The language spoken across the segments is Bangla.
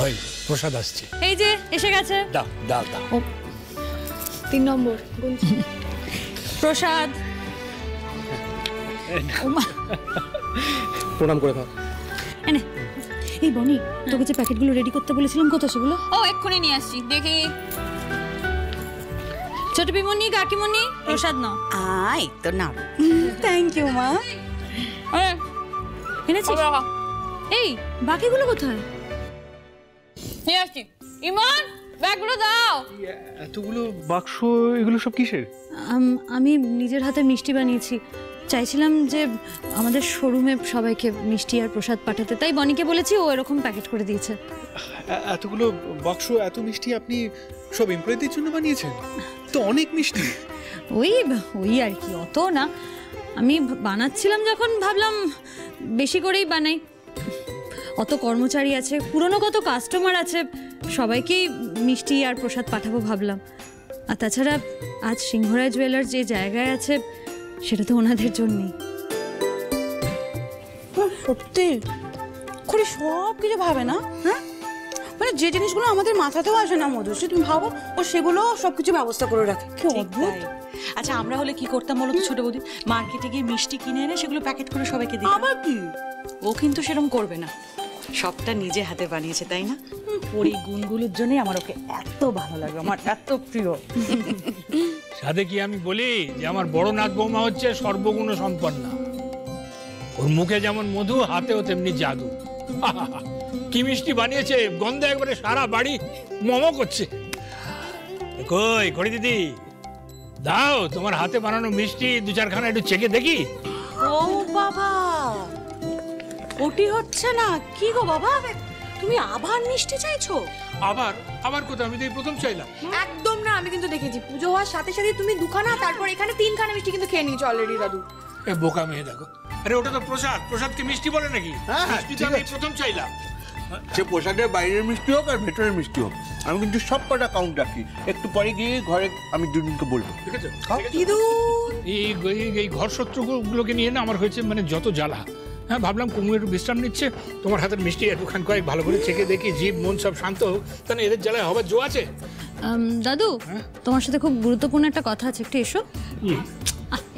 ওই প্রসাদ আসছে, এই যে এসে গেছে। দাও দাও দাও। 3 নম্বর প্রসাদ। প্রণাম করে দাও। এনে এই বনি, তোকে যে প্যাকেটগুলো রেডি করতে বলেছিলাম, কোথায় সেগুলো? ও এক্ষুনি নিয়ে আসছি, দেখি। ছোট পিমনি, কাকিমনি, প্রসাদ নাও। আই তো না। থ্যাংক ইউ মা। এনেছিস? এই বাকিগুলো কোথায়? নিয়ে আসছি। ইমন, ব্যাগগুলো দাও। এতগুলো বাক্স, এগুলো সব কিসের? আমি নিজের হাতে মিষ্টি বানিয়েছি, চাইছিলাম যে আমাদের শোরুমে সবাইকে মিষ্টি আর প্রসাদ পাঠাতে, তাই বনিকে বলেছি, ও এরকম প্যাকেট করে দিয়েছে। এতগুলো বাক্স, এত মিষ্টি আপনি সব এমপ্লয়ীদের জন্য বানিয়েছেন? তো অনেক মিষ্টি। ওই আর কি, অত না। আমি বানাচ্ছিলাম যখন ভাবলাম বেশি করেই বানাই। অত কর্মচারী আছে, পুরনো কত কাস্টমার আছে, সবাইকেই মিষ্টি আর প্রসাদ পাঠাবো ভাবলাম। আর তাছাড়া আজ সিংহরায় জুয়েলার্স যে জায়গায় আছে সেটা তো ওনাদের জন্যই। সত্যি করে সব কিছু ভাবে না? হ্যাঁ, মানে যে জিনিসগুলো আমাদের মাথাতেও আসে না মধুশ্রী, তুমি ভাবো ও সেগুলো সবকিছু ব্যবস্থা করে রাখে। কি অদ্ভুত। আচ্ছা, আমরা হলে কি করতাম বলো তো ছোট বৌদি? মার্কেটে গিয়ে মিষ্টি কিনে এনে সেগুলো প্যাকেট করে সবাইকে দিই। আবার কি? ও কিন্তু সেরকম করবে না, সবটা নিজে হাতে বানিয়েছে, তাই না? ওর এই গুণগুলোর জন্যই আমার ওকে এত ভালো লাগে, আমার এত প্রিয়। সাথে কি আমি বলি যে আমার বড় নাথ বৌমা হচ্ছে সর্বগুণ সম্পন্না। ওর মুখে যেমন মধু, হাতেও তেমনি জাদু। কি মিষ্টি বানিয়েছে, গন্ধে একবারে সারা বাড়ি মম করছে। কই খড়ি দিদি, দাও তোমার হাতে বানানো মিষ্টি 2-4খানা একটু চেখে দেখি। ও বাবা, ওটি হচ্ছে না কি গো বাবা? তুমি আবার মিষ্টি চাইছো? আবার কোথাও? আমি তো এই প্রথম চাইলাম। একদম না, আমি কিন্তু দেখেছি পুজো হওয়ার সাথে সাথে তুমি 2খানা, তারপর এখানে 3খানা মিষ্টি কিন্তু খেয়ে নিয়েছো অলরেডি দাদু। এ বোকা মেয়ে দেখো। আরে ওটা তো প্রসাদ, প্রসাদকে মিষ্টি বলে নাকি? মিষ্টি তো আমি প্রথম চাইলাম। সে প্রসাদের বাইরের মিষ্টি হোক আর ভেতরের মিষ্টি হোক, আমি কিন্তু সব কটা কাউন্ট রাখি। একটু পরে গিয়ে ঘরে আমি দুদিনকে বলবো। ঠিক আছে? এই ঘর শত্রুগুলোকে নিয়ে না আমার হয়েছে মানে যত জ্বালা। হ্যাঁ, ভাবলাম কুমু একটু বিশ্রাম নিচ্ছে, তোমার হাতের মিষ্টি একটুখান কয়েক ভালো করে চেখে দেখি, জীব মন সব শান্ত হোক, তাহলে এদের জ্বালায় হবার জো আছে। দাদু, তোমার সাথে খুব গুরুত্বপূর্ণ একটা কথা আছে, একটু এসো।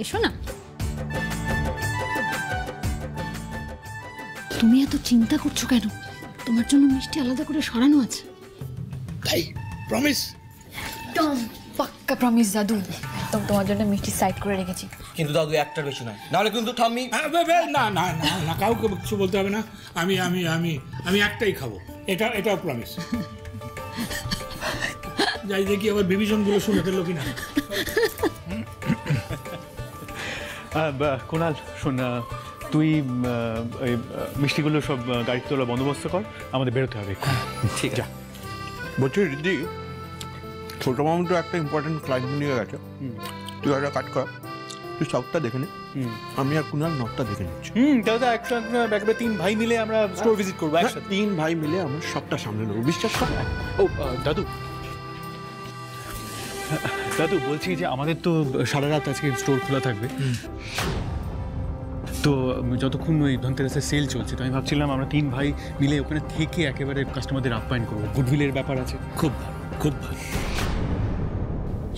এসো না। তুমি এত চিন্তা করছো কেন? তোমার জন্য মিষ্টি আলাদা করে সরানো আছে। তাই প্রমিস? একদম পাক্কা প্রমিস দাদু, একদম তোমার জন্য মিষ্টি সাইড করে রেখেছি। কিন্তু দাদু একটার বেশি নয়, নাহলে কিন্তু ঠাম্মি। না না না না, কাউকে কিছু বলতে হবে না। আমি আমি আমি আমি একটাই খাবো, এটাও প্রমিস। যাই দেখি আবার বিভীষণগুলো শুনে ফেললো কিনা। কুণাল শোন, তুই ওই মিষ্টিগুলো সব গাড়িতে তোলা বন্দোবস্ত কর, আমাদের বেরোতে হবে। ঠিক আছে। বলছি দিদি, ছোট মামু তো একটা ইম্পর্টেন্ট ক্লায়েন্ট নিয়ে গেছে, তুই একটা কাজ কর, তুই সাউথটা দেখে নে, আমি আর কুণাল নর্থটা দেখে নিচ্ছি। দাদা একসাথে 3 ভাই মিলে আমরা স্টোর ভিজিট করবো একসাথে। 3 ভাই মিলে আমরা সবটা সামনে নেবো, বিশ্বাস কর। ও দাদু, বলছি যে আমাদের তো সারা রাত আজকে স্টোর খোলা থাকবে, তো যতক্ষণ ওই ধনতেরাসের সেল চলছে, তো আমি ভাবছিলাম আমরা 3 ভাই মিলে ওখানে থেকে একেবারে কাস্টমারদের আপ্যায়ন করবো। গুডউইলের ব্যাপার আছে। খুব ভালো, খুব ভালো।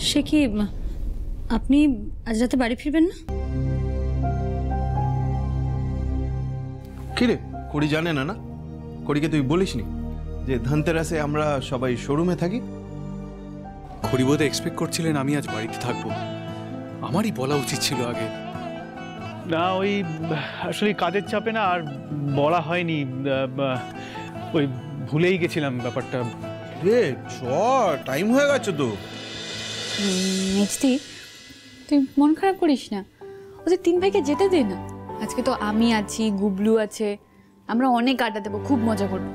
সে কি, আপনি আজ রাতে বাড়ি ফিরবেন না? কি রে, কড়ি জানে না? কড়িকে তুই বলিসনি যে ধনতেরাসে আমরা সবাই শোরুমে থাকি? খড়িবোধে এক্সপেক্ট করছিলেন আমি আজ বাড়িতে থাকবো, আমারই বলা উচিত ছিল আগে। না, ওই আসলে কাজের চাপে না আর বলা হয়নি, ওই ভুলেই গেছিলাম ব্যাপারটা। রে চ, টাইম হয়ে গেছে তো। মিষ্টি, তুই মন খারাপ করিস না, ওদের 3 ভাইকে যেতে দে না। আজকে তো আমি আছি, গুবলু আছে, আমরা অনেক আড্ডা দেবো, খুব মজা করবো।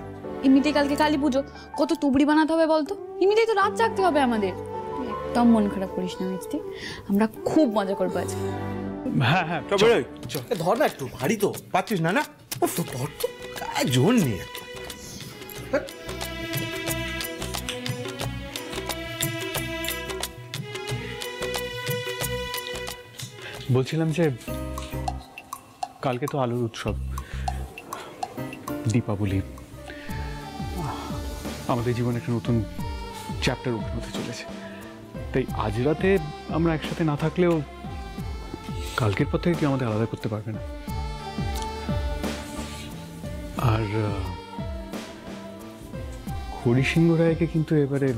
এমনিতেই কালকে কালী পুজো, কত তুবড়ি বানাতে হবে বলতো, এমনিতেই তো রাত জাগতে হবে আমাদের। একদম মন খারাপ করিস না মিষ্টি, আমরা খুব মজা করবো আজকে। হ্যাঁ হ্যাঁ, ধর না, একটু ভারী তো। পাচ্ছিস না? না ও তো ধর তো, গায়ে জোর নেই একটু। বলছিলাম যে কালকে তো আলোর উৎসব, দীপাবলি, আমাদের জীবনে একটা নতুন চ্যাপ্টার ওপেন হতে চলেছে। তাই আজ রাতে আমরা একসাথে না থাকলেও কালকের পর থেকে কেউ আমাদের আলাদা করতে পারবে না। আর হরিসিংহ রায়কে কিন্তু এবারে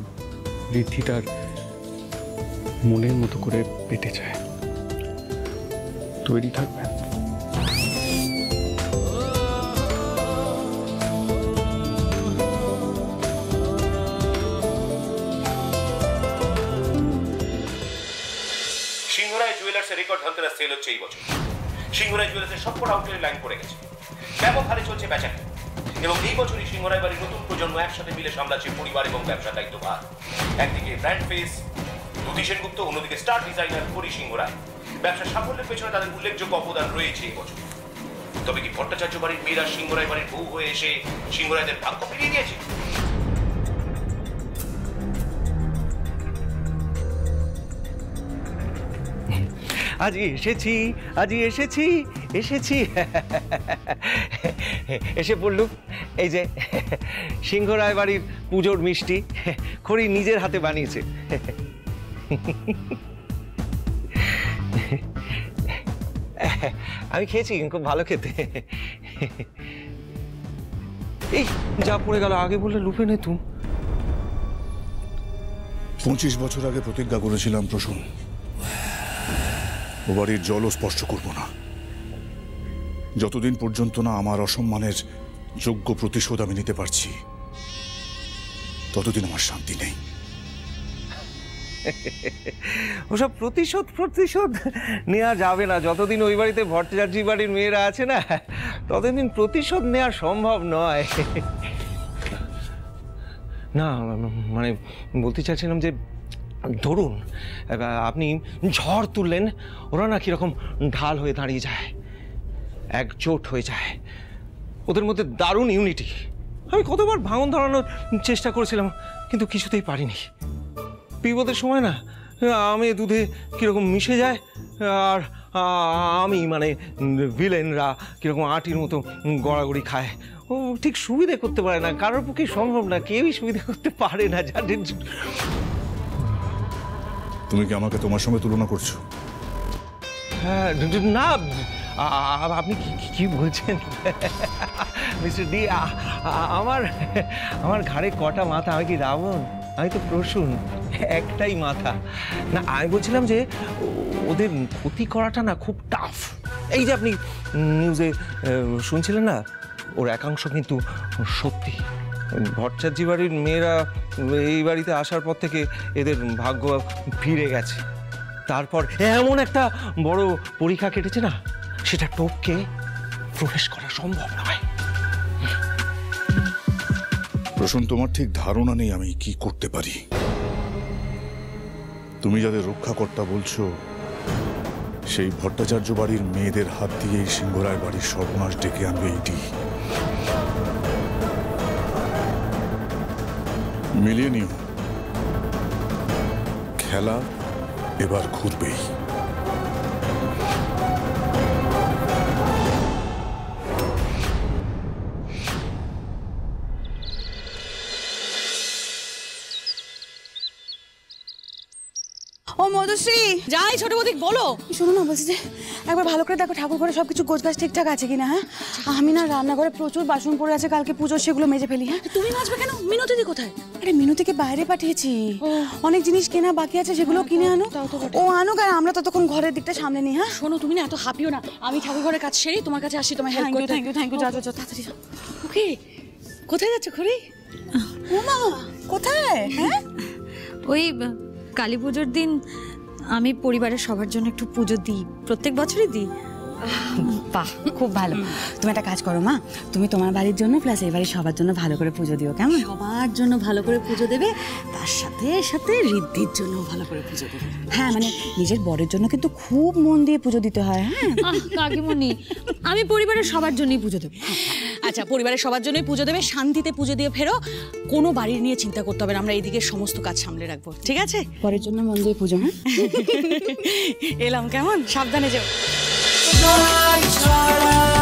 ঋদ্ধি তার মনের মতো করে পেতে চায়। তৈরি থাকবেন? সিংহরায় জুয়েলার্সের রেকর্ড ধনতেরাস সেল হচ্ছে এই বছর। সিংহরায় জুয়েলার্সের সবকটা আউটলেটে লাইন পড়ে গেছে, ব্যাপক হারে চলছে বেচাকেনা। এবং এই বছরই সিংহরায় বাড়ির নতুন প্রজন্ম একসাথে মিলে সামলাচ্ছে পরিবার এবং ব্যবসার দায়িত্বভার। একদিকে ব্র্যান্ড ফেস দুধি সেনগুপ্ত, অন্যদিকে স্টার ডিজাইনার হরি সিংহ রায়। ব্যবসার সাফল্যের পেছনে তাদের উল্লেখযোগ্য অবদান রয়েছে এই বছর। তবে কি ভট্টাচার্য বাড়ির মেয়েরা সিংহরায় বাড়ির বউ হয়ে এসে সিংহরায়দের ভাগ্য ফিরিয়ে দিয়েছে? আজ এসেছি, এসে পড়লুম। এই যে সিংহরায় বাড়ির পুজোর মিষ্টি খড়ি নিজের হাতে বানিয়েছে। আমি খেয়েছি, খুব ভালো খেতে। এই যা পড়ে গেল, আগে বললে লুপে নে তুমি। 25 বছর আগে প্রতিজ্ঞা করেছিলাম প্রসূন, ও বাড়ির জলও স্পর্শ করব না যতদিন পর্যন্ত না আমার অসম্মানের যোগ্য প্রতিশোধ আমি নিতে পারছি, ততদিন আমার শান্তি নেই। ওসব প্রতিশোধ নেওয়া যাবে না। যতদিন ওই বাড়িতে ভট্টাচার্য বাড়ির মেয়েরা আছে না, ততদিন প্রতিশোধ নেওয়া সম্ভব নয়। না মানে বলতে চাচ্ছিলাম যে ধরুন আপনি ঝড় তুললেন, ওরা না কিরকম ঢাল হয়ে দাঁড়িয়ে যায়, একজোট হয়ে যায়, ওদের মধ্যে দারুণ ইউনিটি। আমি কতবার ভাঙন ধরানোর চেষ্টা করেছিলাম, কিন্তু কিছুতেই পারিনি। বিপদের সময় না আমি দুধে কীরকম মিশে যায়, আর আমি মানে ভিলেনরা কীরকম আটির মতো গড়াগড়ি খায়। ও ঠিক সুবিধে করতে পারে না, কারোর পক্ষে সম্ভব না, কেউই সুবিধে করতে পারে না। জানেন, তুমি কি আমাকে তোমার সঙ্গে তুলনা করছো? হ্যাঁ না, আপনি কি বলছেন মিস্টার ডি? আমার ঘাড়ে কটা মাথা? আমি কি রাবণ? আমি তো প্রসূন, একটাই মাথা। না আমি বলছিলাম যে ওদের ক্ষতি করাটা না খুব টাফ। এই যে আপনি নিউজে শুনছিলেন না, ওর একাংশ কিন্তু সত্যি। ভট্টাচার্য বাড়ির মেয়েরা এই বাড়িতে আসার পর থেকে এদের ভাগ্য ফিরে গেছে। তারপর এমন একটা বড় পরীক্ষা কেটেছে না, সেটা টপকে প্রবেশ করা সম্ভব নয়। প্রসূন, তোমার ঠিক ধারণা নেই আমি কি করতে পারি। তুমি যাদের রক্ষাকর্তা বলছো, সেই ভট্টাচার্য বাড়ির মেয়েদের হাত দিয়েই সিংহরায় বাড়ির সর্বনাশ ডেকে আনবে এইটি। মিলিয়ে নিও, খেলা এবার ঘুরবেই। ও মধুশ্রী, যাই ছোট বৌদি বলো। শোনো না, বলছি যে একবার ভালো করে দেখো ঠাকুর ঘরে সবকিছু গোছগাছ ঠিকঠাক আছে কিনা। হ্যাঁ, আমি না রান্নাঘরে প্রচুর বাসন পড়ে আছে, কালকে পুজোর, সেগুলো মেজে ফেলি। হ্যাঁ, তুমি মাজবে কেন? মিনতিদি কোথায়? আরে মিনতিকে বাইরে পাঠিয়েছি, অনেক জিনিস কেনা বাকি আছে, সেগুলো কিনে আনো। ও আনুক, আর আমরা ততক্ষণ ঘরের দিকটা সামনে নিই। হ্যাঁ শোনো, তুমি না এত হাঁপিও না, আমি ঠাকুর ঘরের কাজ সেরে তোমার কাছে আসি, তোমার হেল্প করতে। থ্যাংক ইউ, যাও তাড়াতাড়ি যাও। ওকে, কোথায় যাচ্ছ খুড়ি? ও মা, কোথায়? হ্যাঁ, ওই কালী পুজোর দিন আমি পরিবারের সবার জন্য একটু পুজো দিই, প্রত্যেক বছরই দিই। বাহ, খুব ভালো। তুমি একটা কাজ করো মা, তুমি তোমার বাড়ির জন্য প্লাস এই বাড়ির সবার জন্য ভালো করে পুজো দিও, কেমন? সবার জন্য ভালো করে পুজো দেবে, তার সাথে সাথে ঋদ্ধির জন্য ভালো করে পুজো দেবে। হ্যাঁ, মানে নিজের বরের জন্য কিন্তু খুব মন দিয়ে পুজো দিতে হয়। হ্যাঁ কাকিমণি, আমি পরিবারের সবার জন্যই পুজো দেবো। আচ্ছা, পরিবারের সবার জন্যই পুজো দেবে, শান্তিতে পুজো দিয়ে ফেরো, কোনো বাড়ির নিয়ে চিন্তা করতে হবে না, আমরা এইদিকে সমস্ত কাজ সামলে রাখবো, ঠিক আছে? বরের জন্য মন দিয়ে পুজো। হ্যাঁ এলাম, কেমন? সাবধানে যাও। ছাড়া